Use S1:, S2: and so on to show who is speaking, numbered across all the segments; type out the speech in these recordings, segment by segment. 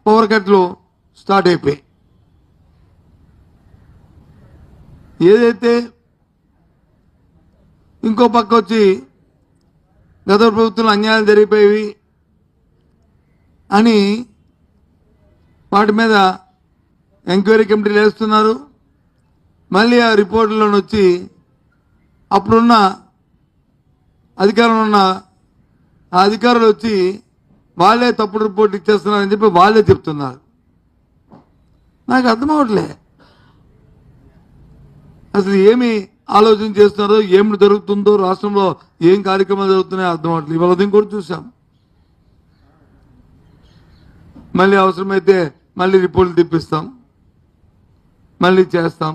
S1: Power కట్లు start అయిపోయాయి. ఏదైతే ఇంకో పక్క వచ్చి గత ప్రభుత్వంలో అన్యాయాలు జరిగిపోయేవి అని వాటి మీద ఎంక్వైరీ కమిటీలు వేస్తున్నారు. మళ్ళీ ఆ రిపోర్టులను వచ్చి అప్పుడున్న అధికారంలో ఉన్న ఆ అధికారులు వచ్చి వాళ్ళే తప్పుడు రిపోర్ట్ ఇచ్చేస్తున్నారని చెప్పి వాళ్ళే చెప్తున్నారు. నాకు అర్థం అవ్వట్లే అసలు ఏమి ఆలోచన చేస్తున్నారో, ఏమి జరుగుతుందో, రాష్ట్రంలో ఏం కార్యక్రమాలు జరుగుతున్నాయో అర్థం అవ్వట్లేదు. ఇవాళ ఉదయం కూడా చూసాం. మళ్ళీ అవసరమైతే మళ్ళీ రిపోర్ట్లు తెప్పిస్తాం, మళ్ళీ చేస్తాం.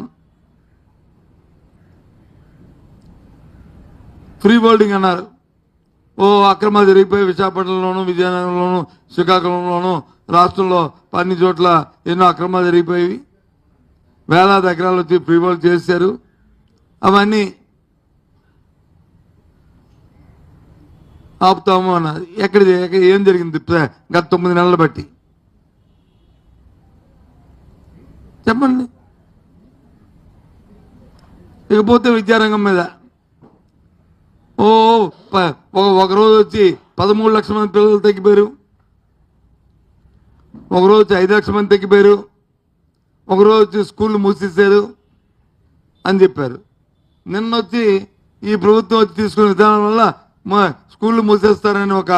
S1: ఫ్రీ బోర్డింగ్ అన్నారు. అక్రమాలు జరిగిపోయి విశాఖపట్నంలోను, విజయనగరంలోను, శ్రీకాకుళంలోను, రాష్ట్రంలో అన్ని చోట్ల ఎన్నో అక్రమాలు జరిగిపోయి వేలాది ఎకరాలు వచ్చి ఫ్రీ బోర్డ్ చేశారు. అవన్నీ ఆపుతాము అన్నది. ఎక్కడ ఏం జరిగింది గత 9 నెలలు బట్టి చెప్పండి. ఇకపోతే విద్యారంగం మీద ఒకరోజు వచ్చి 13 లక్షల మంది పిల్లలు తగ్గిపోయారు, ఒకరోజు వచ్చి 5 లక్షల మంది తగ్గిపోయారు, ఒకరోజు వచ్చి స్కూళ్ళు మూసేశారు అని చెప్పారు. నిన్న వచ్చి ఈ ప్రభుత్వం వచ్చి తీసుకున్న విధానం వల్ల స్కూళ్ళు మూసేస్తారని ఒక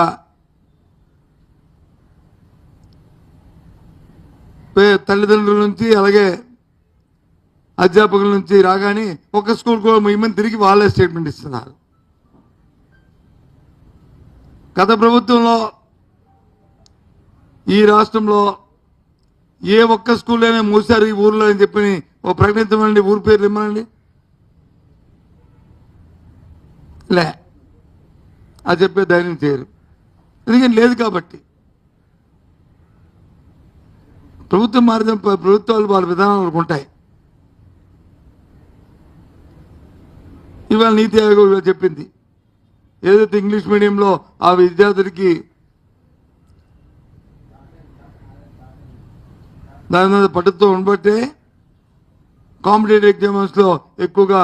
S1: తల్లిదండ్రుల నుంచి అలాగే అధ్యాపకుల నుంచి రాగానే ఒక స్కూల్ కూడా ముయ్యమని తిరిగి వాళ్ళే స్టేట్మెంట్ ఇస్తున్నారు. గత ప్రభుత్వంలో ఈ రాష్ట్రంలో ఏ ఒక్క స్కూల్ అయినా మూసారు ఈ ఊర్లో అని చెప్పి ఓ ప్రకటించమండి, ఊరి పేర్లు ఇమ్మనండి. లే అది చెప్పే ధైర్యం చేయరు, ఎందుకంటే లేదు కాబట్టి. ప్రభుత్వం మారిన ప్రభుత్వాలు వాళ్ళ విధానాలు ఉంటాయి. ఇవాళ నీతి ఆయోగ్ చెప్పింది, ఏదైతే ఇంగ్లీష్ మీడియంలో ఆ విద్యార్థులకి దాని మీద పట్టుతో ఉండబట్టే కాంపిటేటివ్ ఎగ్జామ్స్లో ఎక్కువగా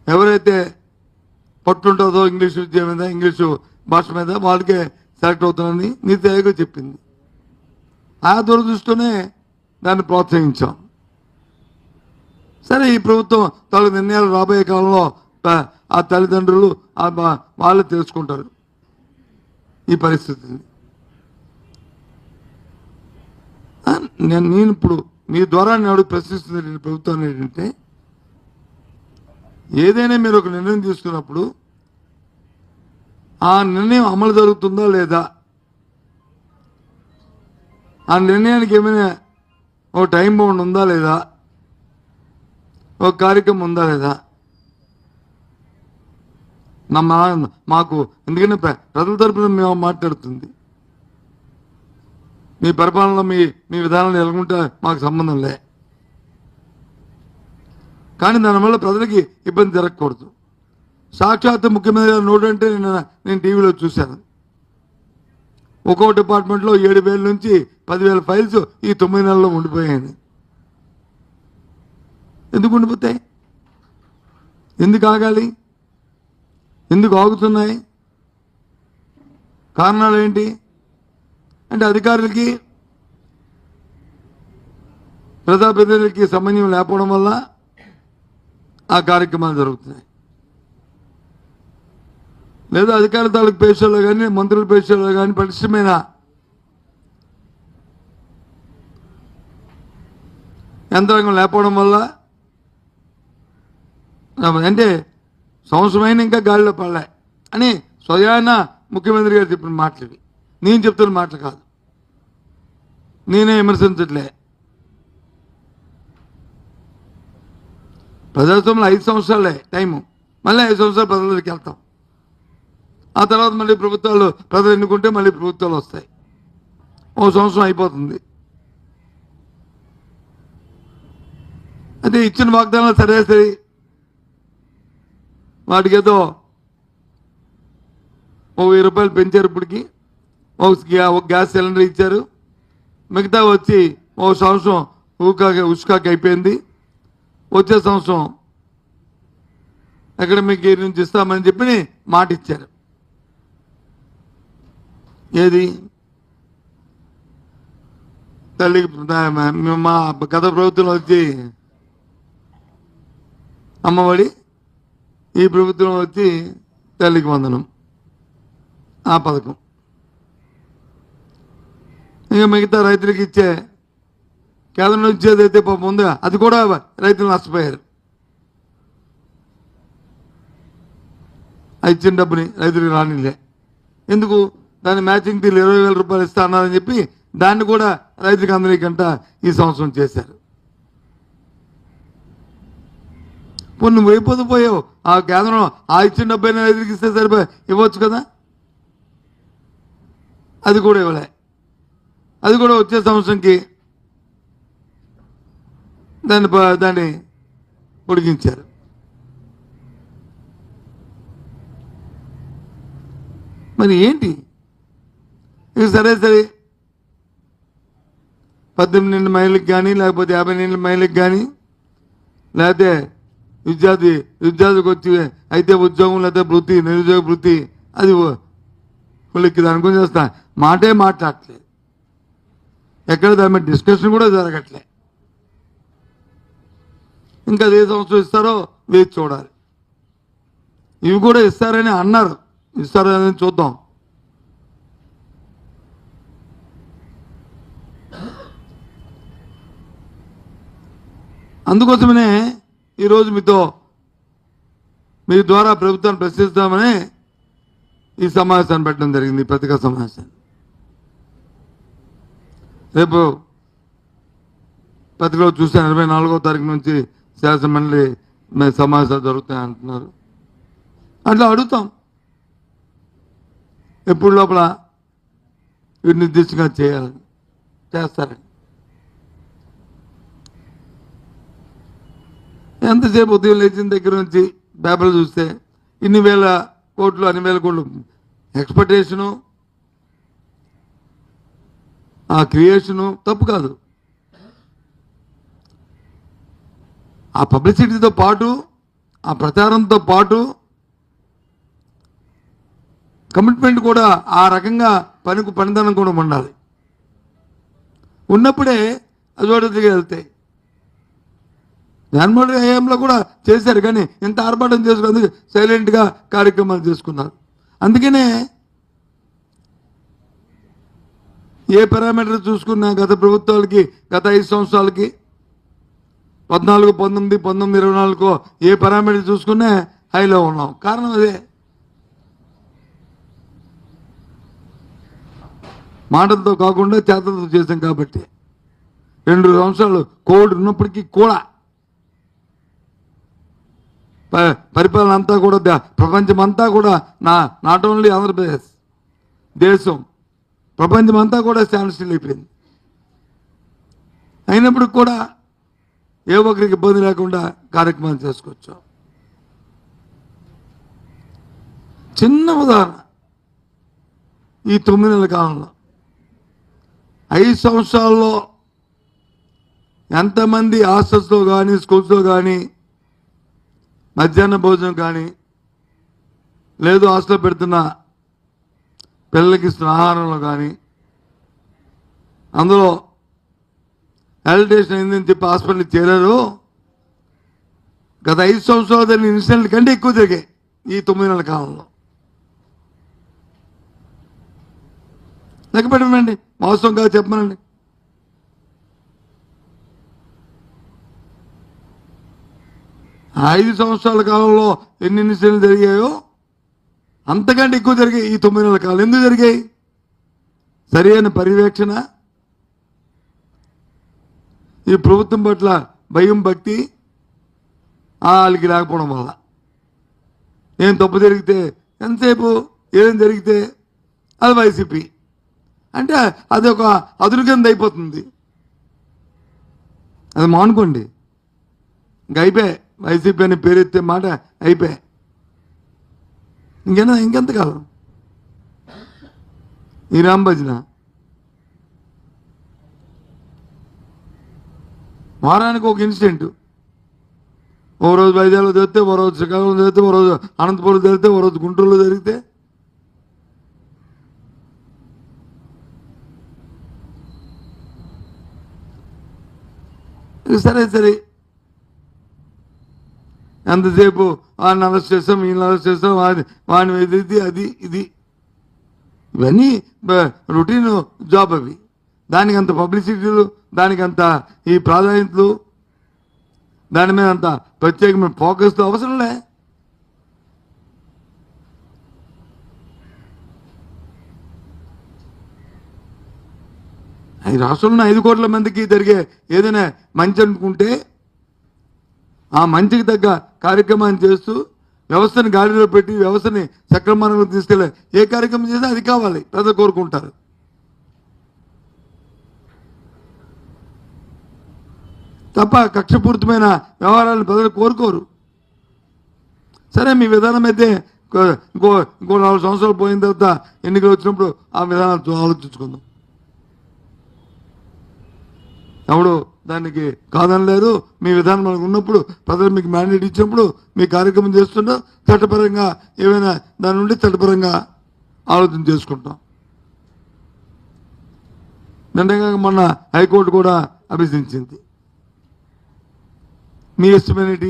S1: ఎవరైతే పట్టుంటుందో ఇంగ్లీష్ విద్య మీద, ఇంగ్లీషు భాష మీద వాళ్ళకే సెలెక్ట్ అవుతుందని నీతి ఆయోగ్ చెప్పింది. ఆ దురదృష్టితోనే దాన్ని ప్రోత్సహించాం. సరే, ఈ ప్రభుత్వం తాలూకు నిర్ణయాలు రాబోయే కాలంలో ఆ తల్లిదండ్రులు వాళ్ళు తెలుసుకుంటారు ఈ పరిస్థితిని. నేను ఇప్పుడు మీ ద్వారా నేను ప్రశ్నిస్తుంది ప్రభుత్వాన్ని ఏంటంటే, ఏదైనా మీరు ఒక నిర్ణయం తీసుకున్నప్పుడు ఆ నిర్ణయం అమలు జరుగుతుందా లేదా, ఆ నిర్ణయానికి ఏమైనా ఒక టైం బౌండ్ ఉందా లేదా, ఒక కార్యక్రమం ఉందా లేదా. మాకు ఎందుకంటే ప్రజల తరపున మేము మాట్లాడుతుంది, మీ పరిపాలనలో మీ విధానాలు ఎలాగుంటే మాకు సంబంధం లే. కానీ దానివల్ల ప్రజలకి ఇబ్బంది జరగకూడదు. సాక్షాత్ ముఖ్యమంత్రి గారు నోటు అంటే నేను టీవీలో చూశాను. ఒక్కో డిపార్ట్మెంట్లో 7,000 నుంచి 10,000 ఫైల్స్ ఈ 9 నెలల్లో ఉండిపోయాయి. ఎందుకు ఉండిపోతాయి? ఎందుకు ఆగాలి? ఎందుకు ఆగుతున్నాయి? కారణాలు ఏంటి అంటే, అధికారులకి ప్రజాప్రతినిధులకి సమన్వయం లేకపోవడం వల్ల ఆ కార్యక్రమాలు జరుగుతున్నాయి. లేదా అధికార తాలూకు పేషల్లో కానీ, మంత్రుల పేషల్లో కానీ పటిష్టమైన యంత్రాంగం లేకపోవడం వల్ల, అంటే సంవత్సరమైన ఇంకా గాలిలో పడలే అని స్వయాన ముఖ్యమంత్రి గారు చెప్పిన మాటలు ఇవి. నేను చెప్తున్న మాటలు కాదు, నేనే విమర్శించట్లే. ప్రజాస్వామ్యంలో 5 సంవత్సరాలే టైము, మళ్ళీ 5 సంవత్సరాలు ప్రజలకి వెళ్తాం. ఆ తర్వాత మళ్ళీ ప్రజలు ఎన్నుకుంటే మళ్ళీ ప్రభుత్వాలు వస్తాయి. ఓ సంవత్సరం అయిపోతుంది. అయితే ఇచ్చిన వాగ్దానాలు సరే వాటికి ఏదో 1000 రూపాయలు పెంచారు. ఇప్పటికి ఒక గ్యాస్ సిలిండర్ ఇచ్చారు. మిగతా వచ్చి ఒక సంవత్సరం ఉష్కాకి అయిపోయింది. వచ్చే సంవత్సరం అకాడమిక్ ఇయర్ నుంచి ఇస్తామని చెప్పి మాట ఇచ్చారు. ఏది తల్లికి మా గత ప్రభుత్వంలో వచ్చి అమ్మఒడి, ఈ ప్రభుత్వం వచ్చి తల్లికి వందనం ఆ పథకం. ఇంకా మిగతా రైతులకు ఇచ్చే కేంద్రం నుంచి ఏదైతే పాపం ఉందో అది కూడా రైతులు నష్టపోయారు. ఆ ఇచ్చిన డబ్బుని రైతులకు రానిలే. ఎందుకు? దాన్ని మ్యాచింగ్ తీరు 20,000 రూపాయలు ఇస్తా అన్నారని చెప్పి దాన్ని కూడా రైతులకు అందరికంట ఈ సంవత్సరం చేశారు. నువ్వు అయిపోతూ పోయావు. ఆ కేంద్రం ఆ ఇచ్చిన డబ్బైనా రైతులకు ఇస్తే సరిపోయి ఇవ్వచ్చు కదా, అది కూడా ఇవ్వలే. అది కూడా వచ్చే సంవత్సరంకి దాన్ని పొడిగించారు. మరి ఏంటి ఇక? సరే 18 మైళ్ళకి కానీ లేకపోతే 50 మైళ్ళకి కానీ లేకపోతే విద్యార్థికి వచ్చి అయితే ఉద్యోగం లేకపోతే వృత్తి, నిరుద్యోగ వృత్తి అది వాళ్ళకి దాని గురించి చేస్తా మాటే మాట్లాడట్లేదు. ఎక్కడ దాని మీద డిస్కషన్ కూడా జరగట్లే. ఇంకా ఏ సంవత్సరం ఇస్తారో వేచి చూడాలి. ఇవి కూడా ఇస్తారని అన్నారు, ఇస్తారని చూద్దాం. అందుకోసమనే ఈరోజు మీ ద్వారా ప్రభుత్వాన్ని ప్రశ్నిస్తామని ఈ సమావేశాన్ని పెట్టడం జరిగింది, పత్రికా సమావేశాన్ని. రేపు పత్రికలో చూసాను 24వ తారీఖు నుంచి శాసనమండలి సమావేశాలు జరుగుతాయి అంటున్నారు. అట్లా అడుగుతాం ఎప్పుడు లోపల వీటి నిర్దిష్టంగా చేయాలని చేస్తారని. ఎంతసేపు ఉదయం లేచిన దగ్గర నుంచి పేపర్లు చూస్తే ఇన్ని వేల కోట్లు అన్ని వేల కోట్లు ఎక్స్పెక్టేషను, ఆ క్రియేషను తప్పు కాదు. ఆ పబ్లిసిటీతో పాటు ఆ ప్రచారంతో పాటు కమిట్మెంట్ కూడా ఆ రకంగా పనిదనం కూడా ఉండాలి. ఉన్నప్పుడే అజోడతిగా వెళ్తాయి. జగన్మోహన్ రెడ్డి హయాంలో కూడా చేశారు, కానీ ఇంత ఆర్భాటం చేసుకున్నందుకు సైలెంట్గా కార్యక్రమాలు చేసుకున్నారు. అందుకనే ఏ పారామీటర్ చూసుకున్నా గత ప్రభుత్వాలకి గత 5 సంవత్సరాలకి 14, 19, 24 ఏ పారామీటర్ చూసుకున్నా హైలో ఉన్నాం. కారణం అదే, మాటలతో కాకుండా చేతలతో చేశాం కాబట్టి. 2 సంవత్సరాలు కోవిడ్ ఉన్నప్పటికీ కూడా పరిపాలన అంతా కూడా ప్రపంచమంతా కూడా నాట్ ఓన్లీ ఆంధ్రప్రదేశ్ దేశం ప్రపంచమంతా కూడా స్టాండ్ స్టిల్ అయిపోయింది. అయినప్పుడు కూడా ఏ ఒక్కరికి ఇబ్బంది లేకుండా కార్యక్రమాలు చేసుకోవచ్చు. చిన్న ఉదాహరణ, ఈ 9 నెలల కాలంలో 5 సంవత్సరాల్లో ఎంతమంది హాస్టల్స్లో కానీ స్కూల్స్లో కానీ మధ్యాహ్న భోజనం కానీ లేదు హాస్టల్లో పెడుతున్న పిల్లలకి ఇస్తున్న ఆహారంలో కానీ అందులో హెల్టేషన్ అయిందని చెప్పి హాస్పిటల్కి చేరారు. గత 5 సంవత్సరాలు జరిగిన ఇన్సిడెంట్ల కంటే ఎక్కువ జరిగాయి ఈ 9 నెలల కాలంలో. లెక్క పెట్టమనండి, మోసం కాదు చెప్పమనండి. ఆ 5 సంవత్సరాల కాలంలో ఎన్ని ఇన్సిడెంట్లు జరిగాయో అంతకంటే ఎక్కువ జరిగాయి ఈ 9 నెలల కాలం. ఎందుకు జరిగాయి? సరైన పర్యవేక్షణ, ఈ ప్రభుత్వం పట్ల భయం భక్తి వాళ్ళకి లేకపోవడం వల్ల. ఏం తప్పు జరిగితే ఎంతసేపు ఏదైనా జరిగితే అది వైసీపీ అంటే అది ఒక అదురు కింద అయిపోతుంది. అది మానుకోండి, ఇంక అయిపోయాయి. వైసీపీ అని పేరెత్తే మాట అయిపోయాయి. ఇంకెంతకాలం ఈ రామ్ భజన వారానికి ఒక ఇన్సిడెంట్. ఓ రోజు వైజాగ్లో జరిగితే, ఓ రోజు శ్రీకాకుళం జరిగితే, ఓ రోజు అనంతపురం జరిగితే, ఓ రోజు గుంటూరులో జరిగితే. సరే ఎంతసేపు వాడిని అరెస్ట్ చేస్తాం, వీళ్ళని అరెస్ట్ చేస్తాం, వాడిని ఇది అది ఇది ఇవన్నీ రొటీన్ జాబ్. అవి దానికి అంత పబ్లిసిటీలు, దానికి అంత ఈ ప్రాధాన్యతలు, దాని మీద అంత ప్రత్యేకమైన ఫోకస్ అవసరంలే. ఈ రాష్ట్రంలో 5 కోట్ల మందికి జరిగే ఏదైనా మంచి అనుకుంటే ఆ మంచికి తగ్గ కార్యక్రమాన్ని చేస్తూ వ్యవస్థని గాడిలో పెట్టి వ్యవస్థని సక్రమంగా తీసుకెళ్ళే ఏ కార్యక్రమం చేసినా అది కావాలి, ప్రజలు కోరుకుంటారు. తప్ప కక్షపూరితమైన వ్యవహారాలను ప్రజలు కోరుకోరు. సరే, మీ విధానం అయితే ఇంకో 4 సంవత్సరాలు పోయిన తర్వాత ఎన్నికలు వచ్చినప్పుడు ఆ విధానాలు ఆలోచించుకుందాం. ఎవడు దానికి కాదనలేరు. మీ విధానం మనకు ఉన్నప్పుడు, ప్రజలు మీకు మ్యాండేట్ ఇచ్చినప్పుడు మీ కార్యక్రమం చేస్తున్నా చట్టపరంగా ఏమైనా దాని నుండి చట్టపరంగా ఆలోచన చేసుకుంటాం. నిన్నగా మొన్న హైకోర్టు కూడా అభ్యసించింది. మీ ఎస్టిమేట్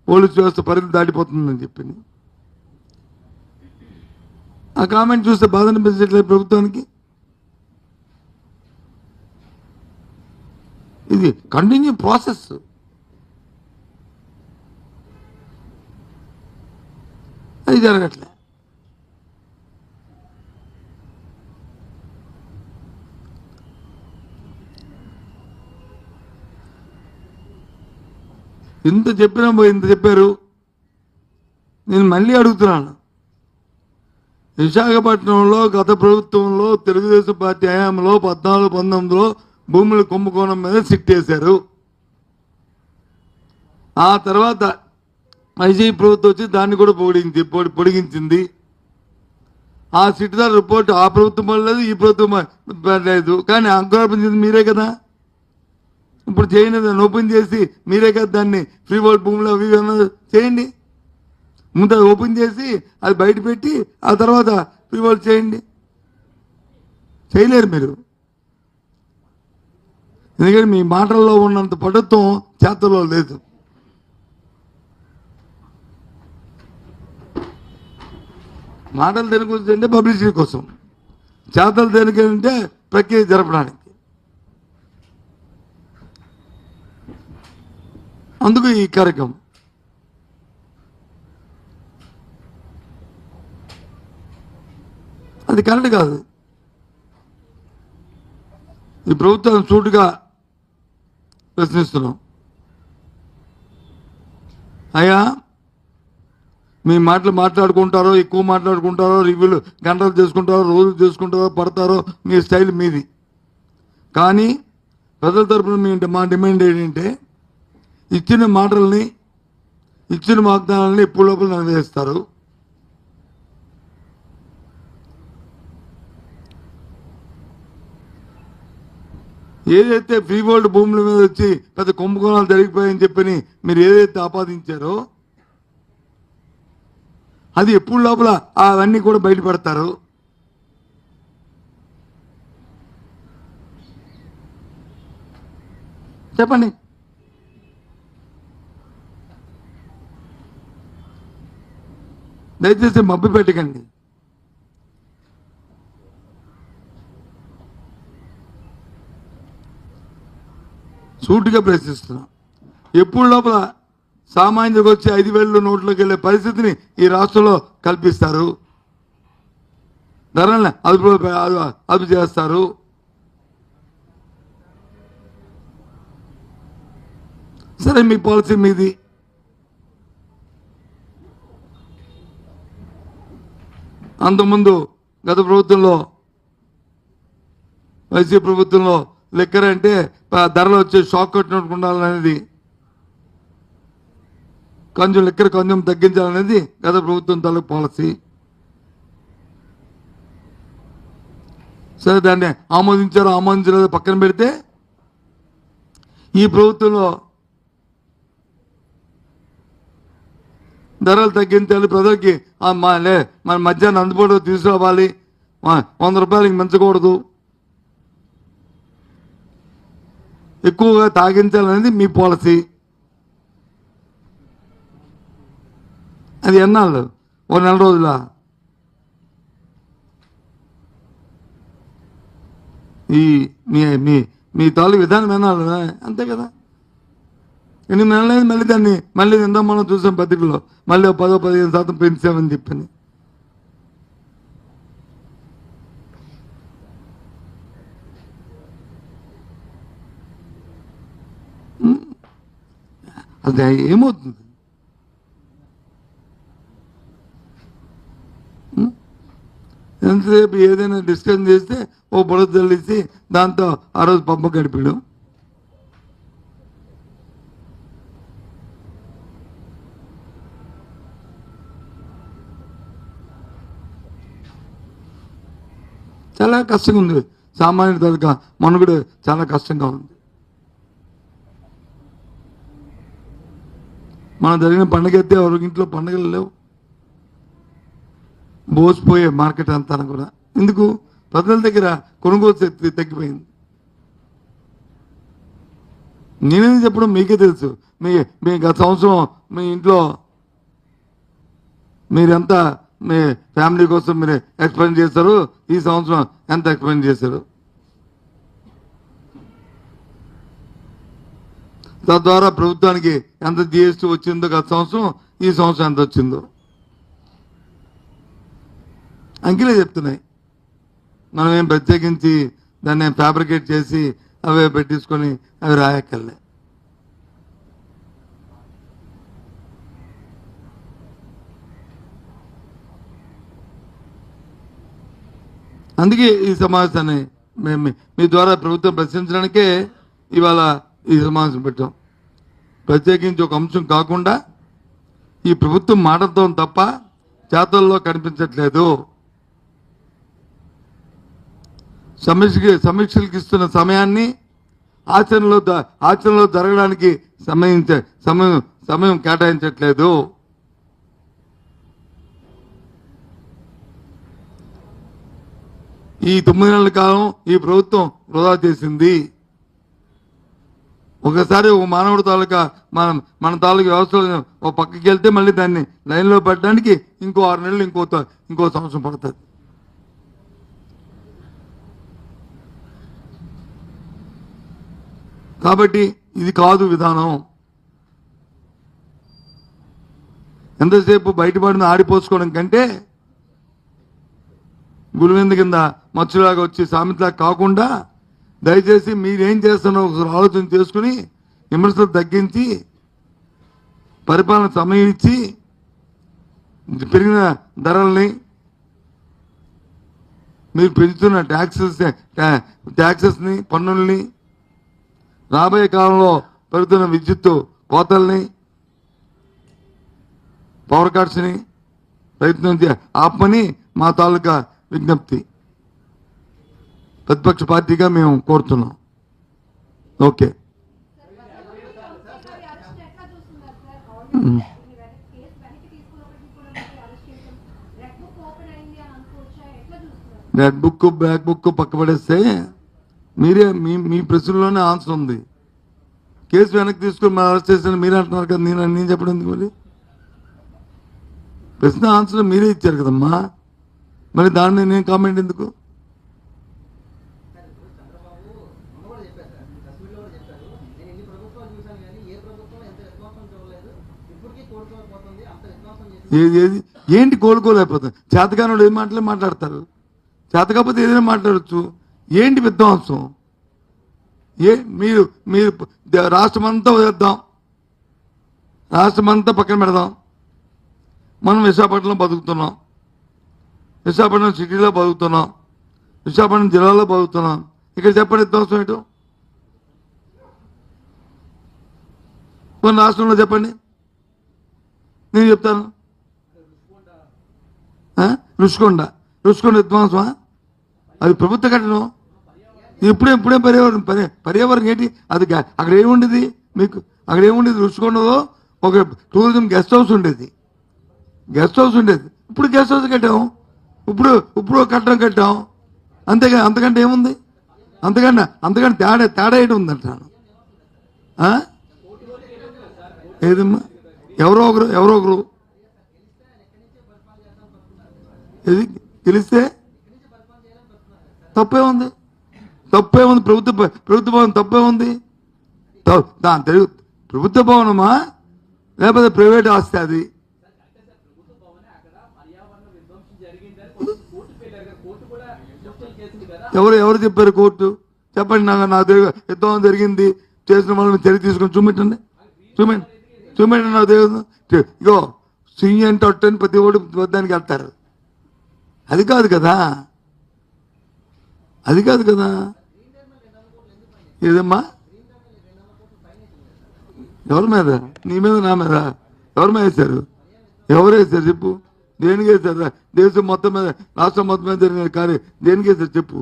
S1: పోలీసు వ్యవస్థ పరిధి దాటిపోతుందని చెప్పింది. ఆ కామెంట్ చూస్తే బాధ అనిపించట్లేదు ప్రభుత్వానికి. ఇది కంటిన్యూ ప్రాసెస్. అది జరగట్లే. ఇంత చెప్పారు. నేను మళ్ళీ అడుగుతున్నాను, విశాఖపట్నంలో గత ప్రభుత్వంలో తెలుగుదేశం పార్టీ హయాంలో 14-19లో భూముల కుంభకోణం మీద సిట్టేశారు. ఆ తర్వాత వైసీపీ ప్రభుత్వం వచ్చి దాన్ని కూడా పొడిగించింది. ఆ సిట్దార్ రిపోర్ట్ ఆ ప్రభుత్వం పడలేదు, ఈ ప్రభుత్వం పడలేదు. కానీ అంకురార్పించింది మీరే కదా. ఇప్పుడు చేయండి, దాన్ని ఓపెన్ చేసి మీరే కదా దాన్ని ఫ్రీ హోల్డ్ భూములు అవి చేయండి. ముందు ఓపెన్ చేసి అది బయట పెట్టి ఆ తర్వాత ఫ్రీ హోల్డ్ చేయండి. చేయలేరు మీరు. ఎందుకంటే మీ మాటల్లో ఉన్నంత పటుత్వం చేతల్లో లేదు. మాటలు దేనికి అంటే పబ్లిసిటీ కోసం, చేతలు దేనికంటే ప్రక్రియ జరపడానికి. అందుకు ఈ కార్యక్రమం. అది కరెక్ట్ కాదు. ఈ ప్రభుత్వం సూటుగా ప్రశ్నిస్తున్నాం. అయ్యా, మీ మాట్లాడుకుంటారో, ఎక్కువ మాట్లాడుకుంటారో, రివ్యూలు గంటలు చేసుకుంటారో, రోజులు చేసుకుంటారో, పడతారో, మీ స్టైల్ మీది. కానీ ప్రజల తరపున మా డిమాండ్ ఏంటంటే ఇచ్చిన మాటల్ని, ఇచ్చిన వాగ్దానాలని ఎప్పుడు లోపల నెరవేరుస్తారు. ఏదైతే ఫ్రీ హోల్డ్ భూముల మీద వచ్చి పెద్ద కుంభకోణాలు జరిగిపోయాయని చెప్పని మీరు ఏదైతే ఆపాదించారో అది ఎప్పుడు లోపల అవన్నీ కూడా బయటపడతారు. చెప్పండి. దయచేసి మబ్బి పెట్టకండి. సూటిగా ప్రశ్నిస్తున్నాం. ఎప్పుడు లోపల సామాన్యులకు వచ్చి 5,000 నోట్లోకి వెళ్ళే పరిస్థితిని ఈ రాష్ట్రంలో కల్పిస్తారు. ధరలను అదుపు చేస్తారు. సరే, మీ పాలసీ మీది. అంతకుముందు గత ప్రభుత్వంలో, వైసీపీ ప్రభుత్వంలో లిక్కర్ అంటే ధరలు వచ్చే షాక్ కొట్టినట్టు ఉండాలనేది, లిక్కర్ కొంచెం తగ్గించాలనేది గత ప్రభుత్వం తాలూకు పాలసీ. సరే దాన్ని ఆమోదించారో ఆమోదించలేదో పక్కన పెడితే ఈ ప్రభుత్వంలో ధరలు తగ్గించాలి, ప్రజలకి మన మధ్యాహ్నం అందుబాటులో తీసుకురావాలి, 100 రూపాయలకి మించకూడదు, ఎక్కువగా తాగించాలనేది మీ పాలసీ. అది ఎన్నాళ్ళు? ఓ నెల రోజుల ఈ మీ తాలూకు విధానం ఎన్నాళ్ళు? అంతే కదా. 8 నెలలైంది, మళ్ళీ దాన్ని మళ్ళీ నిందా మనం చూసాం పత్రికలో, మళ్ళీ 10-15% పెంచామని చెప్పని. అది ఏమవుతుంది? ఎంతసేపు ఏదైనా డిస్కషన్ చేస్తే ఓ బుడత తల్లిసి దాంతో ఆ రోజు పబ్బ గడిపాడు. చాలా కష్టంగా ఉంది, సామాన్యుడి తరగ మనుగడ చాలా కష్టంగా ఉంది. మనం జరిగిన పండుగ అయితే ఎవరికి ఇంట్లో పండుగలు లేవు, బోసిపోయే మార్కెట్ అంతా కూడా. ఎందుకు? ప్రజల దగ్గర కొనుగోలు శక్తి తగ్గిపోయింది. నేనేం చెప్పడం మీకే తెలుసు. మీ గత సంవత్సరం మీ ఇంట్లో మీరెంత మీ ఫ్యామిలీ కోసం మీరు ఎక్స్పెండ్ చేశారు, ఈ సంవత్సరం ఎంత ఎక్స్పెండ్ చేశారు, తద్వారా ప్రభుత్వానికి ఎంత జిఎస్టీ వచ్చిందో గత సంవత్సరం, ఈ సంవత్సరం ఎంత వచ్చిందో అంకెలే చెప్తున్నాయి. మనం ఏం ప్రత్యేకించి దాన్ని ఫ్యాబ్రికేట్ చేసి అవే పెట్టించుకొని అవి రాయక్కర్లే. అందుకే ఈ సమావేశాన్ని మేము మీ ద్వారా ప్రభుత్వం ప్రశ్నించడానికే ఇవాళ ఈ సమావేశం పెట్టాం. ప్రత్యేకించి ఒక అంశం కాకుండా ఈ ప్రభుత్వం మాటలతో తప్ప చేతల్లో కనిపించట్లేదు. సమీక్షలకు ఇస్తున్న సమయాన్ని ఆచరణలో జరగడానికి సమయం కేటాయించట్లేదు. ఈ 9 నెలల కాలం ఈ ప్రభుత్వం వృధా చేసింది. ఒకసారి ఒక మానవుడి తాలూకా మన తాలూకా వ్యవస్థలో ఒక పక్కకి వెళ్తే మళ్ళీ దాన్ని లైన్లో పెట్టడానికి ఇంకో 6 నెలలు ఇంకో సంవత్సరం పడుతుంది. కాబట్టి ఇది కాదు విధానం. ఎంతసేపు బయటపడిన ఆడిపోసుకోవడం కంటే గురువింద కింద మచ్చులాగా వచ్చి సామెతలా కాకుండా దయచేసి మీరేం చేస్తున్నారో ఒకసారి ఆలోచన చేసుకుని విమర్శలు తగ్గించి పరిపాలన సమయం ఇచ్చి పెరిగిన ధరల్ని మీరు పెంచుతున్న ట్యాక్సెస్ని పన్నుల్ని రాబోయే కాలంలో పెరుగుతున్న విద్యుత్తు కోతల్ని పవర్ కట్స్ని ప్రయత్నం ఆపమని మా తాలూకా విజ్ఞప్తి ప్రతిపక్ష పార్టీగా మేము కోరుతున్నాం. Okay. Red book black book పక్క పడేస్తే మీరే మీ ప్రశ్నలోనే ఆన్సర్ ఉంది. కేసు వెనక్కి తీసుకుని మనం అరెస్ట్ చేసిన మీరే అంటున్నారు కదా, నేను చెప్పడం ఎందుకు? మరి ప్రశ్న ఆన్సర్ మీరే ఇచ్చారు కదమ్మా, మరి దాన్ని నేను కామెంట్ ఎందుకు? ఏంటి కోలుకోలేకపోతుంది? చేతకానుడు ఏం మాట్లాడతారు, చేత కాకపోతే ఏదైనా మాట్లాడచ్చు. ఏంటి విధ్వంసం? మీరు రాష్ట్రమంతా వదిలేద్దాం, రాష్ట్రమంతా పక్కన పెడదాం. మనం విశాఖపట్నంలో బతుకుతున్నాం, విశాఖపట్నం సిటీలో బతుకుతున్నాం, విశాఖపట్నం జిల్లాలో బతుకుతున్నాం. ఇక్కడ చెప్పండి విధ్వంసం ఏంటో? కొన్ని రాష్ట్రంలో చెప్పండి, నేను చెప్తాను. రుషికొండ విధ్వంసమా? అది ప్రభుత్వ కట్టడం. ఇప్పుడే పర్యావరణం ఏంటి అది? అక్కడ ఏముండేది మీకు? అక్కడ ఏముండేది? రుచికొండలో ఒక టూరిజం గెస్ట్ హౌస్ ఉండేది. ఇప్పుడు గెస్ట్ హౌస్ కట్టాం. ఇప్పుడు కట్టాం. అంతేగా, అంతకంటే ఏముంది? అంతకంటే తేడా ఏంటి ఉందంటాను. ఏదమ్మా? ఎవరో ఒకరు ఏది గెలిస్తే తప్పే ఉంది? ప్రభుత్వ భవనం తప్పే ఉంది? ప్రభుత్వ భవనమా లేకపోతే ప్రైవేట్ ఆస్తి? అది ఎవరు చెప్పారు? కోర్టు చెప్పండి. నాకు యుద్ధం జరిగింది, చేసిన వాళ్ళని చర్య తీసుకొని చూపెట్టండి. నాకు తెలియదు. ఇగో సీఎం టొట్టని ప్రతి ఓడి వద్దానికి వెళ్తారు. అది కాదు కదా. ఏదమ్మా? ఎవరి మీద? నీ మీద, నా మీద? ఎవరి మీద వేశారు? ఎవరు వేశారు చెప్పు? దేనికి వేశారు? దేశం మొత్తం మీద, రాష్ట్రం మొత్తం మీద జరిగిన కానీ దేనికి వేశారు చెప్పు?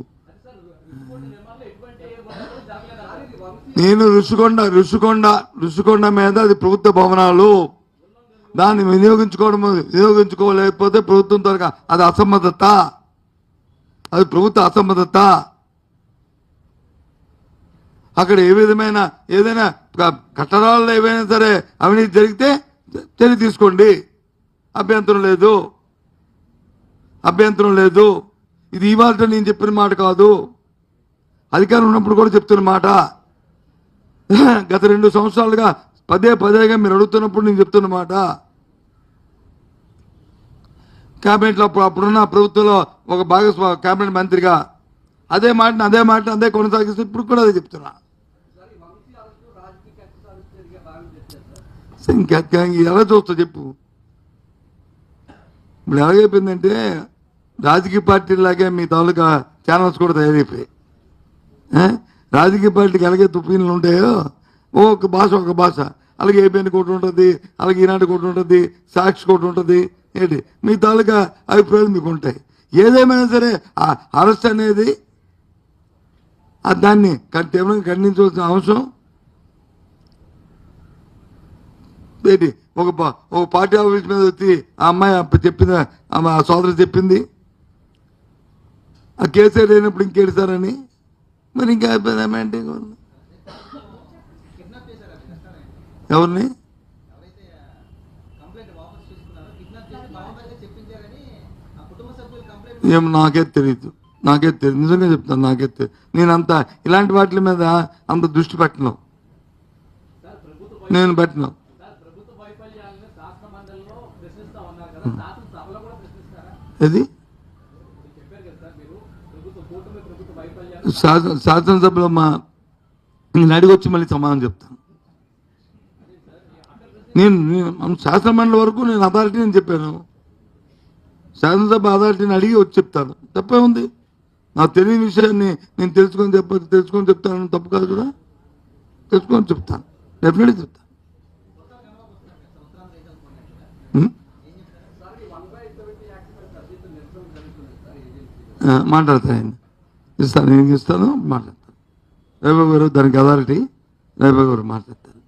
S1: నేను రుషికొండ మీద అది ప్రభుత్వ భవనాలు. దాన్ని వినియోగించుకోలేకపోతే ప్రభుత్వం తరగా అది అసమ్మతత. అది ప్రభుత్వ అసమ్మతత. అక్కడ ఏదైనా కట్టడాల్లో ఏవైనా సరే అవినీతి జరిగితే చర్య తీసుకోండి. అభ్యంతరం లేదు. ఇది ఇవాళ నేను చెప్పిన మాట కాదు. అధికారం ఉన్నప్పుడు కూడా చెప్తున్న మాట. గత 2 సంవత్సరాలుగా పదేగా మీరు అడుగుతున్నప్పుడు నేను చెప్తున్న మాట. క్యాబినెట్లో అప్పుడున్న ప్రభుత్వంలో ఒక క్యాబినెట్ మంత్రిగా అదే మాట కొనసాగిస్తూ ఇప్పుడు కూడా అదే చెప్తున్నా. ఎలా చూస్తా చెప్పు? ఇప్పుడు ఎలాగైపోయిందంటే రాజకీయ పార్టీలాగే మీ తాలూకా ఛానల్స్ కూడా తయారైపోయాయి. రాజకీయ పార్టీకి ఎలాగే తుప్పీలు ఉంటాయో ఒక భాష అలాగే ఏబిఎన్ కోటి ఉంటుంది, అలాగే ఈనాడు కోటి ఉంటుంది, సాక్షి కోటి ఉంటుంది. ఏంటి మీ తాలూకా అభిప్రాయాలు మీకు ఉంటాయి. ఏదేమైనా సరే అరెస్ట్ అనేది దాన్ని తీవ్రంగా ఖండించవలసిన అవసరం ఏంటి? ఒక పార్టీ ఆఫీస్ మీద వచ్చి ఆ అమ్మాయి చెప్పింది, ఆ సోదరు చెప్పింది ఆ కేసీఆర్ లేనప్పుడు ఇంకేడుస్తారని. మరి ఇంకా అయిపోయిందేమంటే ఎవరిని? ఏం నాకే తెలియదు. నిజంగా చెప్తాను, నాకే తెలియదు. నేనంతా ఇలాంటి వాటి మీద అంత దృష్టి పెట్టను. అది శాసనసభలో నేను అడిగొచ్చి మళ్ళీ సమాధానం చెప్తాను. నేను శాసనమండలి వరకు నేను అథారిటీ నేను చెప్పాను. శాసనసభ అథారిటీని అడిగి వచ్చి చెప్తాను. తప్పే ఉంది? నాకు తెలియని విషయాన్ని నేను తెలుసుకొని చెప్తాను. తప్పు కాదు కదా. తెలుసుకొని చెప్తాను, డెఫినెట్గా చెప్తాను. మాట్లాడతాను, ఇస్తాను మాట్లాడతాను. రేపు గారు దానికి అథారిటీ, రేపు గారు మాట్లాడతారు.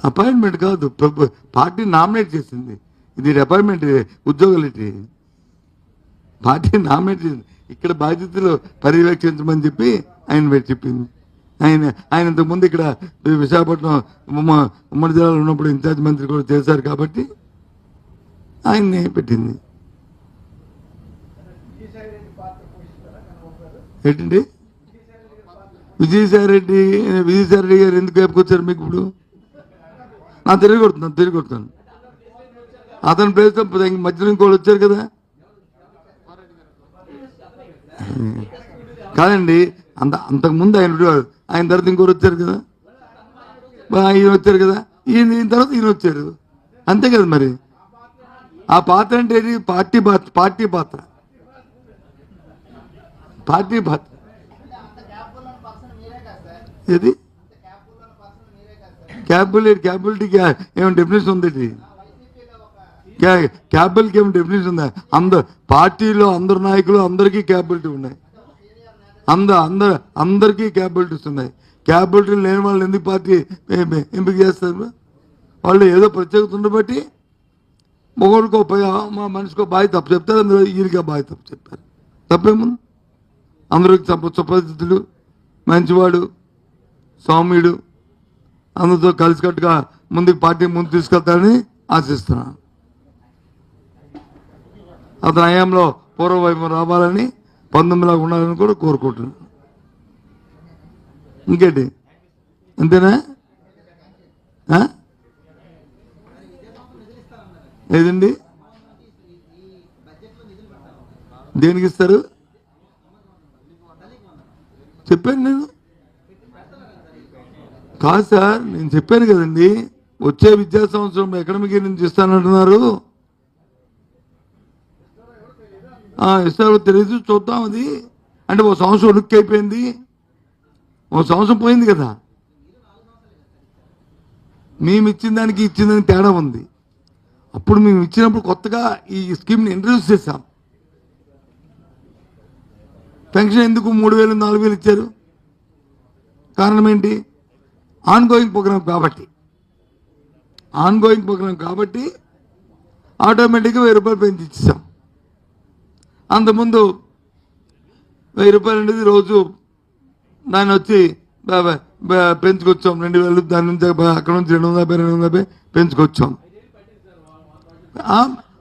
S1: అపాయింట్మెంట్ కాదు, పార్టీ నామినేట్ చేసింది. ఇది అపాయింట్మెంట్, ఉద్యోగాలు ఇటు పార్టీ నామినేట్ చేసింది. ఇక్కడ బాధ్యతలు పర్యవేక్షించమని చెప్పి ఆయన చెప్పింది. ఆయన ఇంతకుముందు ఇక్కడ విశాఖపట్నం ఉమ్మడి జిల్లాలో ఉన్నప్పుడు ఇన్ఛార్జ్ మంత్రి కూడా చేశారు కాబట్టి ఆయన్ని పెట్టింది. ఏంటండి విజయసాయి రెడ్డి గారు ఎందుకు వేపుకొచ్చారు మీకు? ఇప్పుడు నా తిరిగి కొడుతున్నాను. అతని ప్లేస్ మధ్యలో ఇంకోళ్ళు వచ్చారు కదా. కాదండి, అంతకుముందు ఆయన తర్వాత ఇంకోరు వచ్చారు కదా. ఈయన వచ్చారు కదా, ఈయన తర్వాత ఈయన వచ్చారు. అంతే కదా. మరి ఆ పాత్ర అంటే ఏది? పార్టీ పాత్ర. ఏది క్యాపబిలిటీకి ఏమైనా డెఫినేషన్ ఉంది? క్యాపబిలిటీకి ఏమి డెఫినేషన్ ఉందా? పార్టీలో అందరు నాయకులు అందరికీ క్యాపబిలిటీ ఉన్నాయి. అందరికీ క్యాపబిలిటీస్ ఉన్నాయి. క్యాపబిలిటీ లేని వాళ్ళు ఎందుకు పార్టీ ఎంపిక చేస్తారు? వాళ్ళు ఏదో ప్రత్యేకత ఉండబట్టి మొగోడికో మా మనిషికో బాధ్యత తప్పు చెప్తారు, అందులో ఈయనగా బాధ్యత తప్పు చెప్పారు. తప్పేముంది? అందరికి సుపరిచితుడు, మంచివాడు, సౌమ్యుడు, అందరితో కలిసికట్టుగా ముందుకు పార్టీ ముందు తీసుకెళ్తారని ఆశిస్తున్నాను. అతని హయాంలో పూర్వవైపు రావాలని 19 ఉండాలని కూడా కోరుకుంటున్నాను. ఇంకేంటి, అంతేనా? లేదండి, దేనికి ఇస్తారు చెప్పాను నేను. కాదు సార్, నేను చెప్పాను కదండి, వచ్చే విద్యా సంవత్సరం అకాడమిక్ ఇయర్ నుంచి ఇస్తానంటున్నారు. ఇస్తారు తెలియదు, చూద్దాం. అది అంటే ఓ సంవత్సరం ఉనికి అయిపోయింది, ఓ సంవత్సరం పోయింది కదా. మేము ఇచ్చిన దానికి ఇచ్చిన దానికి తేడా ఉంది. అప్పుడు మేము ఇచ్చినప్పుడు కొత్తగా ఈ స్కీమ్ని ఇంట్రడ్యూస్ చేశాం. పెన్షన్ ఎందుకు 3,000 4,000 ఇచ్చారు? కారణం ఏంటి? ఆన్గోయింగ్ ప్రోగ్రామ్ కాబట్టి ఆటోమేటిక్గా 1,000 రూపాయలు పెంచి ఇచ్చాం. అంతకుముందు 1,000 రూపాయలు అనేది రోజు దాన్ని వచ్చి పెంచుకొచ్చాం. 2,000, దాని నుంచి అక్కడ నుంచి 250 పెంచుకొచ్చాం.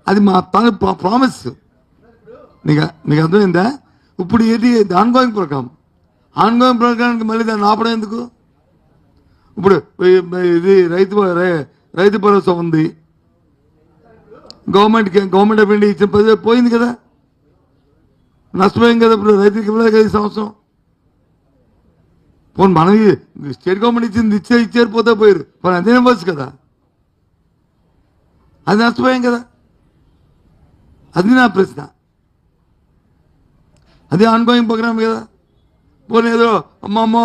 S1: అది మా ప్రామిస్. నీకు అర్థమైందా? ఇప్పుడు ఏది ఆన్గోయింగ్ ప్రోగ్రామ్కి మళ్ళీ దాన్ని ఆపడం ఎందుకు? ఇప్పుడు ఇది రైతు భరోసా ఉంది, గవర్నమెంట్ ఆఫ్ ఇండియా ఇచ్చిన 10,000 పోయింది కదా, నష్టపోయింది కదా. ఇప్పుడు రైతుకి ఇవ్వలేదు కదా ఈ సంవత్సరం. పోనీ మనం స్టేట్ గవర్నమెంట్ ఇచ్చింది ఇచ్చారు, పోతే పోయారు, పోనీ అదే ఇవ్వచ్చు కదా. అది నష్టపోయాం కదా. అది నా ప్రశ్న. అది ఆన్గోయింగ్ ప్రోగ్రామ్ కదా. పోనీ ఏదో అమ్మమ్మ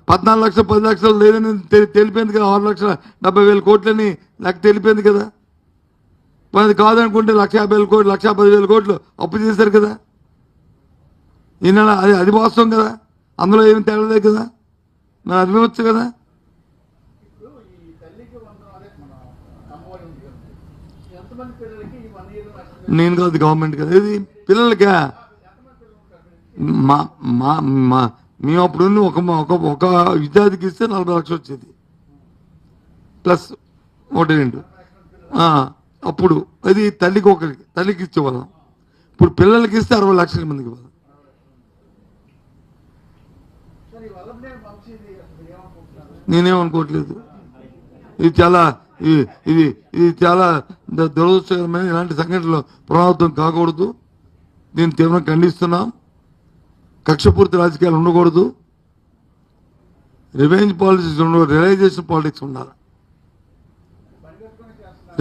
S1: 14 లక్షలు 10 లక్షలు లేదని తెలిపోయింది కదా. 6,70,000 కోట్లని నాకు తెలిపోయింది కదా. అది కాదనుకుంటే 1,50,000 కోట్లు 1,10,000 కోట్లు అప్పు చేశారు కదా. ఈయన అది వాస్తవం కదా, అందులో ఏమి తేలలేదు కదా, మరి అది ఇవ్వచ్చు కదా. నేను కాదు, గవర్నమెంట్ కదా. ఇది పిల్లలకా? మేము అప్పుడు ఒక విద్యార్థికి ఇస్తే 40 లక్షలు వచ్చేది, ప్లస్ 1 అప్పుడు. అది తల్లికి ఇచ్చేవాళ్ళం. ఇప్పుడు పిల్లలకి ఇస్తే 60 లక్షల మందికి ఇవ్వాలి. నేనేమనుకోవట్లేదు. ఇది చాలా దురదృష్టకరమైన, ఇలాంటి సంఘటనలు పునరావృతం కాకూడదు. దీన్ని తీవ్రంగా ఖండిస్తున్నాం. కక్షపూర్తి రాజకీయాలు ఉండకూడదు. రివెంజ్ పాలిటిక్స్ ఉండకూడదు, రియలైజేషన్ పాలిటిక్స్ ఉండాలి.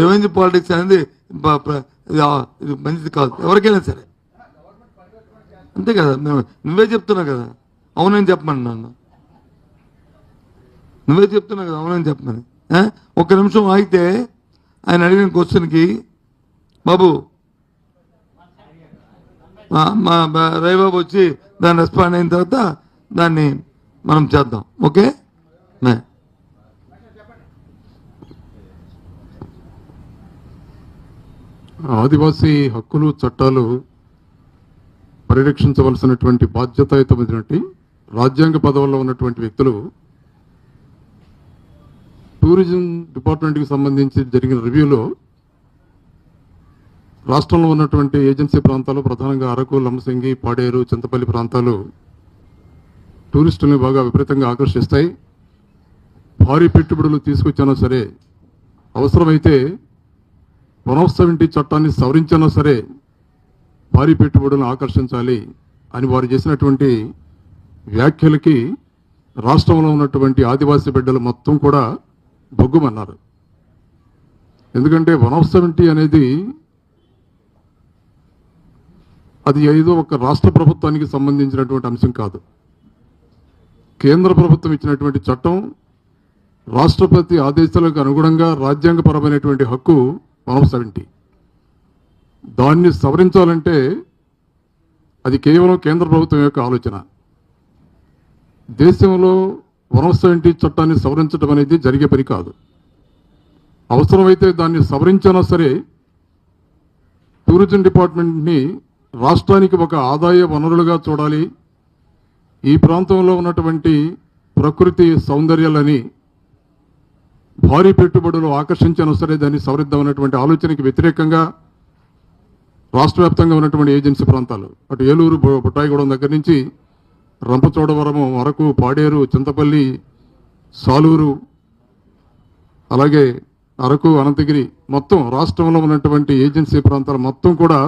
S1: రివెంజ్ పాలిటిక్స్ అనేది ఇది మంచిది కాదు ఎవరికైనా సరే. అంతే కదా, నువ్వే చెప్తున్నావు కదా అవునని చెప్పమని. నువ్వే చెప్తున్నావు కదా అవునని చెప్పమని. ఒక్క నిమిషం ఆగితే ఆయన అడిగిన క్వశ్చన్కి బాబు మా రవిబాబు వచ్చి దాన్ని రెస్పాండ్ అయిన తర్వాత దాన్ని మనం చేద్దాం. ఓకే.
S2: ఆదివాసీ హక్కులు చట్టాలు పరిరక్షించవలసినటువంటి బాధ్యతాయుతమైనటువంటి రాజ్యాంగ పదవుల్లో ఉన్నటువంటి వ్యక్తులు టూరిజం డిపార్ట్మెంట్కి సంబంధించి జరిగిన రివ్యూలో రాష్ట్రంలో ఉన్నటువంటి ఏజెన్సీ ప్రాంతాలు, ప్రధానంగా అరకు, లంబసింగి, పాడేరు, చింతపల్లి ప్రాంతాలు టూరిస్టుల్ని బాగా విపరీతంగా ఆకర్షిస్తాయి. భారీ పెట్టుబడులు తీసుకొచ్చినా సరే, అవసరమైతే 170 చట్టాన్ని సవరించినా సరే భారీ పెట్టుబడులను ఆకర్షించాలి అని వారు చేసినటువంటి వ్యాఖ్యలకి రాష్ట్రంలో ఉన్నటువంటి ఆదివాసీ బిడ్డలు మొత్తం కూడా బొగ్గుమన్నారు. ఎందుకంటే 170 అనేది అది ఏదో ఒక రాష్ట్ర ప్రభుత్వానికి సంబంధించినటువంటి అంశం కాదు. కేంద్ర ప్రభుత్వం ఇచ్చినటువంటి చట్టం, రాష్ట్రపతి ఆదేశాలకు అనుగుణంగా రాజ్యాంగపరమైనటువంటి హక్కు 170. దాన్ని సవరించాలంటే అది కేవలం కేంద్ర ప్రభుత్వం యొక్క ఆలోచన. దేశంలో 170 చట్టాన్ని సవరించడం అనేది జరిగే పని కాదు. అవసరమైతే దాన్ని సవరించినా సరే టూరిజం డిపార్ట్మెంట్ని రాష్ట్రానికి ఒక ఆదాయ వనరులుగా చూడాలి. ఈ ప్రాంతంలో ఉన్నటువంటి ప్రకృతి సౌందర్యాలని భారీ పెట్టుబడులు ఆకర్షించినా సరే దాన్ని సవరిద్దామన్నటువంటి ఆలోచనకి వ్యతిరేకంగా రాష్ట్ర వ్యాప్తంగా ఉన్నటువంటి ఏజెన్సీ ప్రాంతాలు, అటు ఏలూరు, బుట్టాయిగూడెం దగ్గర నుంచి రంపచోడవరము వరకు, పాడేరు, చింతపల్లి, సాలూరు, అలాగే అరకు, అనంతగిరి, మొత్తం రాష్ట్రంలో ఉన్నటువంటి ఏజెన్సీ ప్రాంతాలు మొత్తం కూడా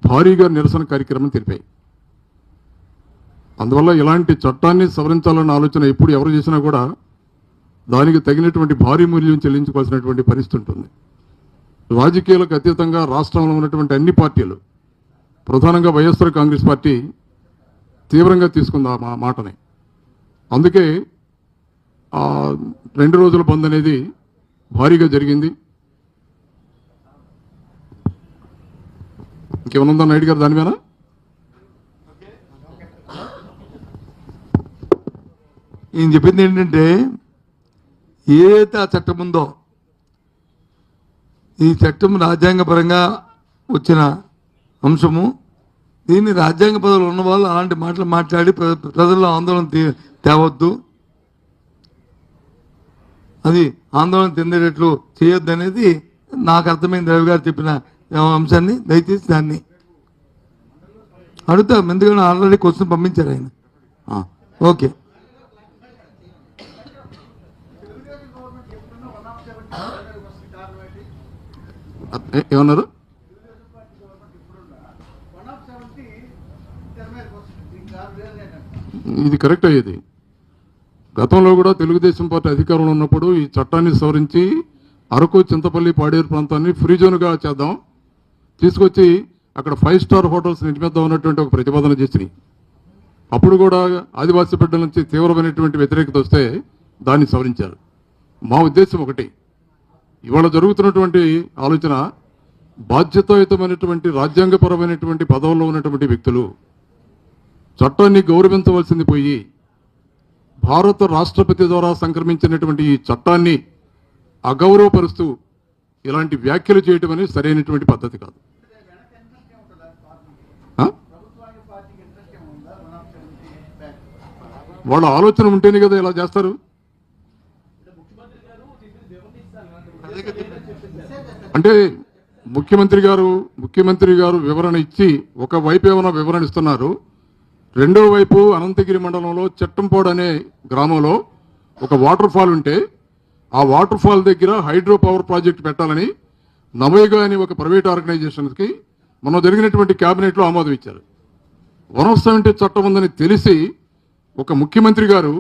S2: భారీగా నిరసన కార్యక్రమం తెలిపాయి. అందువల్ల ఇలాంటి చట్టాన్ని సవరించాలన్న ఆలోచన ఎప్పుడు ఎవరు చేసినా కూడా దానికి తగినటువంటి భారీ మూల్యం చెల్లించుకోవాల్సినటువంటి పరిస్థితి ఉంటుంది. రాజకీయాలకు అతీతంగా రాష్ట్రంలో ఉన్నటువంటి అన్ని పార్టీలు, ప్రధానంగా వైఎస్ఆర్ కాంగ్రెస్ పార్టీ తీవ్రంగా తీసుకుంది ఆ మాటని. అందుకే 2 రోజుల బంద్ అనేది భారీగా జరిగింది. ఇంకేమైనా ఉందా నాయుడు గారు దాని మీద?
S1: ఈయన చెప్పింది ఏంటంటే, ఏదైతే ఆ చట్టం ఉందో, ఈ చట్టం రాజ్యాంగపరంగా వచ్చిన అంశము, దీన్ని రాజ్యాంగ పదవులు ఉన్న వాళ్ళు అలాంటి మాటలు మాట్లాడి ప్రజల్లో ఆందోళన తేవద్దు, అది ఆందోళన చెందేటట్లు చేయొద్దు అనేది నాకు అర్థమైంది. రవి గారు చెప్పిన అంశాన్ని దయచేసి దాన్ని అడుగుతా. ఎందుకంటే ఆల్రెడీ క్వశ్చన్ పంపించారు ఆయన. ఓకే,
S2: ఏమన్నారు? ఇది కరెక్ట్ అయ్యేది. గతంలో కూడా తెలుగుదేశం పార్టీ అధికారంలో ఉన్నప్పుడు ఈ చట్టాన్ని సవరించి అరకు, చింతపల్లి, పాడేరు ప్రాంతాన్ని ఫ్రీ జోన్గా చేద్దాం, తీసుకొచ్చి అక్కడ 5 స్టార్ హోటల్స్ నిర్మిద్దాం అన్నటువంటి ఒక ప్రతిపాదన చేసినాయి. అప్పుడు కూడా ఆదివాసీ బిడ్డల నుంచి తీవ్రమైనటువంటి వ్యతిరేకత వస్తే దాన్ని సవరించారు. మా ఉద్దేశం ఒకటి, ఇవాళ జరుగుతున్నటువంటి ఆలోచన, బాధ్యతాయుతమైనటువంటి రాజ్యాంగపరమైనటువంటి పదవుల్లో ఉన్నటువంటి వ్యక్తులు చట్టాన్ని గౌరవించవలసింది పోయి భారత రాష్ట్రపతి ద్వారా సంక్రమించినటువంటి ఈ చట్టాన్ని అగౌరవపరుస్తూ ఇలాంటి వ్యాఖ్యలు చేయటం అనేది సరైనటువంటి పద్ధతి కాదు. వాళ్ళ ఆలోచన ఉంటేనే కదా ఇలా చేస్తారు. అంటే ముఖ్యమంత్రి గారు వివరణ ఇచ్చి ఒకవైపు ఏమైనా వివరణ ఇస్తున్నారు, రెండో వైపు అనంతగిరి మండలంలో చెట్టంపోడు అనే గ్రామంలో ఒక వాటర్ ఫాల్ ఉంటే ఆ వాటర్ ఫాల్ దగ్గర హైడ్రో పవర్ ప్రాజెక్ట్ పెట్టాలని నమోగా అని ఒక ప్రైవేట్ ఆర్గనైజేషన్కి మనం జరిగినటువంటి క్యాబినెట్లో ఆమోదం ఇచ్చారు. 170 చట్టం ఉందని తెలిసి ఒక ముఖ్యమంత్రి గారు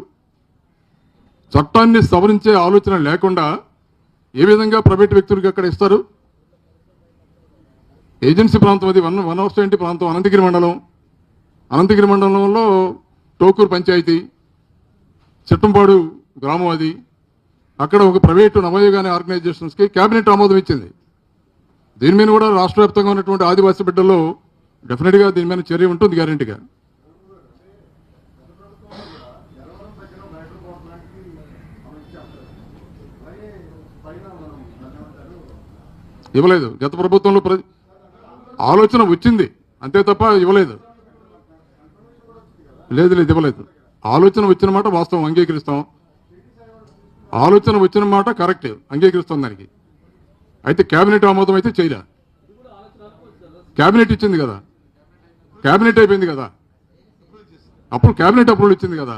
S2: చట్టాన్ని సవరించే ఆలోచన లేకుండా ఏ విధంగా ప్రైవేట్ వ్యక్తులకు అక్కడ ఇస్తారు? ఏజెన్సీ ప్రాంతం అది, 170 ప్రాంతం అనంతగిరి మండలంలో టోకూరు పంచాయతీ, చిట్టంపాడు గ్రామం అది. అక్కడ ఒక ప్రైవేటు నవయోగ అనే ఆర్గనైజేషన్స్కి క్యాబినెట్ ఆమోదం ఇచ్చింది. దీని మీద కూడా రాష్ట్ర వ్యాప్తంగా ఉన్నటువంటి ఆదివాసీ బిడ్డల్లో డెఫినెట్గా దీని మీద చర్య ఉంటుంది గ్యారెంటీగా. ఇవ్వలేదు. గత ప్రభుత్వంలో ఆలోచన వచ్చింది అంతే తప్ప ఇవ్వలేదు. లేదు ఇవ్వలేదు. ఆలోచన వచ్చిన మాట వాస్తవం, అంగీకరిస్తాం. ఆలోచన వచ్చిన మాట కరెక్ట్, అంగీకరిస్తాం దానికి. అయితే కేబినెట్ ఆమోదం అయితే చేయలే. కేబినెట్ ఇచ్చింది కదా, కేబినెట్ అయిపోయింది కదా, అప్పుడు కేబినెట్ అప్రూవల్ ఇచ్చింది కదా.